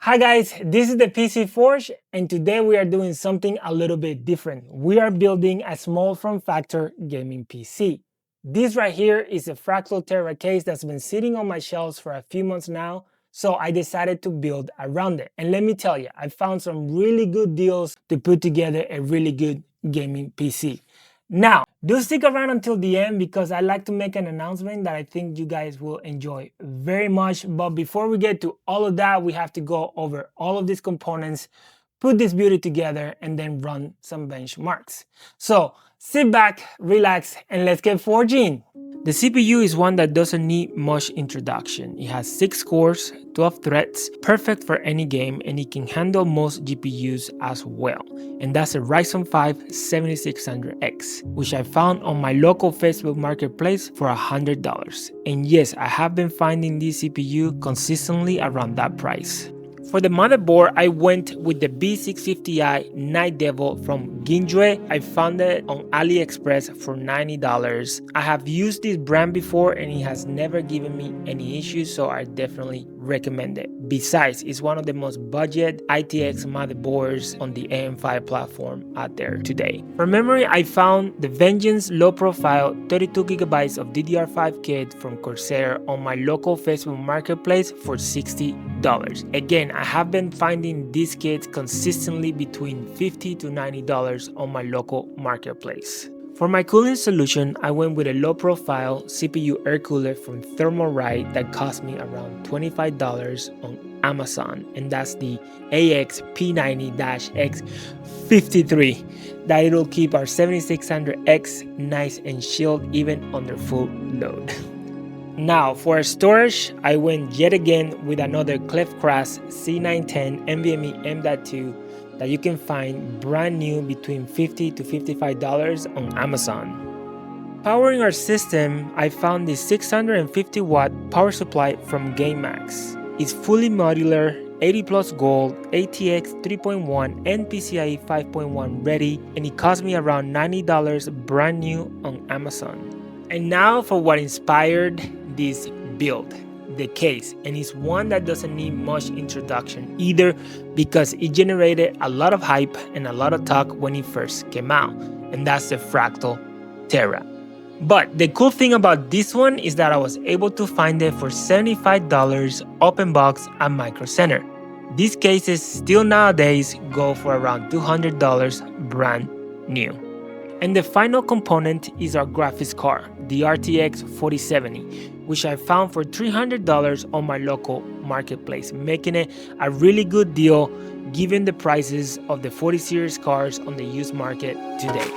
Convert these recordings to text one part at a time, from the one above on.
Hi guys, this is the PC Forge and today we are doing something a little bit different. We are building a small form factor gaming PC. This right here is a Fractal Terra case that's been sitting on my shelves for a few months now, so I decided to build around it. And let me tell you, I found some really good deals to put together a really good gaming PC. Now, do stick around until the end because I like to make an announcement that I think you guys will enjoy very much. But before we get to all of that, we have to go over all of these components, put this beauty together, and then run some benchmarks. So sit back, relax, and let's get forging. The CPU is one that doesn't need much introduction. It has 6 cores, 12 threads, perfect for any game, and it can handle most GPUs as well. And that's a Ryzen 5 7600X, which I found on my local Facebook marketplace for $100. And yes, I have been finding this CPU consistently around that price. For the motherboard, I went with the B650i Night Devil from Ginjue. I found it on AliExpress for $90. I have used this brand before and it has never given me any issues, so I definitely recommend it. Besides, it's one of the most budget ITX motherboards on the AM5 platform out there today. For memory, I found the Vengeance low profile 32GB of DDR5 kit from Corsair on my local Facebook marketplace for $60. Again, I have been finding these kits consistently between $50 to $90 on my local marketplace. For my cooling solution, I went with a low-profile CPU air cooler from Thermalright that cost me around $25 on Amazon, and that's the AX-P90-X53. That it'll keep our 7600X nice and chilled even under full load. Now, for storage, I went yet again with another Clefcraft C910 NVMe M.2 that you can find brand new between $50 to $55 on Amazon. Powering our system, I found this 650 watt power supply from GameMax. It's fully modular, 80 plus gold, ATX 3.1 and PCIe 5.1 ready, and it cost me around $90 brand new on Amazon. And now for what inspired this build, the case, and it's one that doesn't need much introduction either because it generated a lot of hype and a lot of talk when it first came out, and that's the Fractal Terra. But the cool thing about this one is that I was able to find it for $75 open box at Micro Center. These cases still nowadays go for around $200 brand new. And the final component is our graphics card, the RTX 4070, which I found for $300 on my local marketplace, making it a really good deal given the prices of the 40 series cards on the used market today.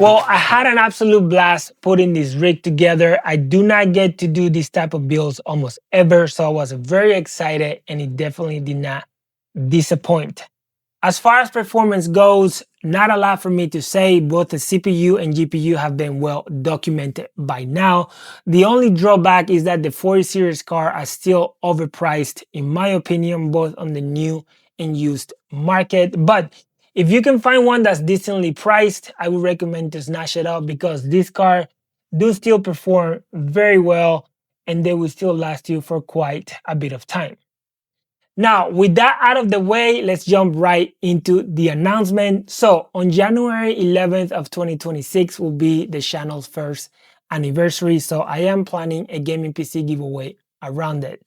Well, I had an absolute blast putting this rig together. I do not get to do this type of builds almost ever, so I was very excited and it definitely did not disappoint. As far as performance goes, not a lot for me to say. Both the CPU and GPU have been well documented by now. The only drawback is that the 40 series car are still overpriced, in my opinion, both on the new and used market. But if you can find one that's decently priced, I would recommend to snatch it up because this car do still perform very well and they will still last you for quite a bit of time. Now, with that out of the way, let's jump right into the announcement. So on January 11th of 2026 will be the channel's first anniversary. So I am planning a gaming PC giveaway around it.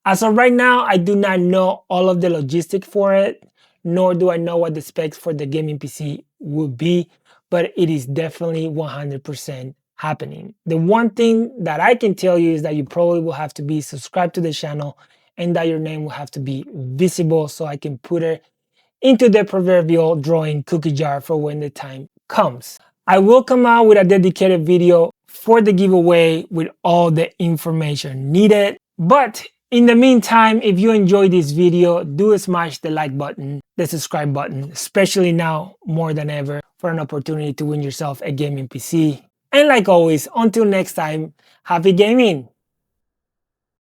As of right now, I do not know all of the logistics for it, nor do I know what the specs for the gaming PC will be, but it is definitely 100% happening. The one thing that I can tell you is that you probably will have to be subscribed to the channel and that your name will have to be visible so I can put it into the proverbial drawing cookie jar for when the time comes. I will come out with a dedicated video for the giveaway with all the information needed. But in the meantime, if you enjoyed this video, do smash the like button, the subscribe button, especially now more than ever for an opportunity to win yourself a gaming PC. And like always, until next time, happy gaming!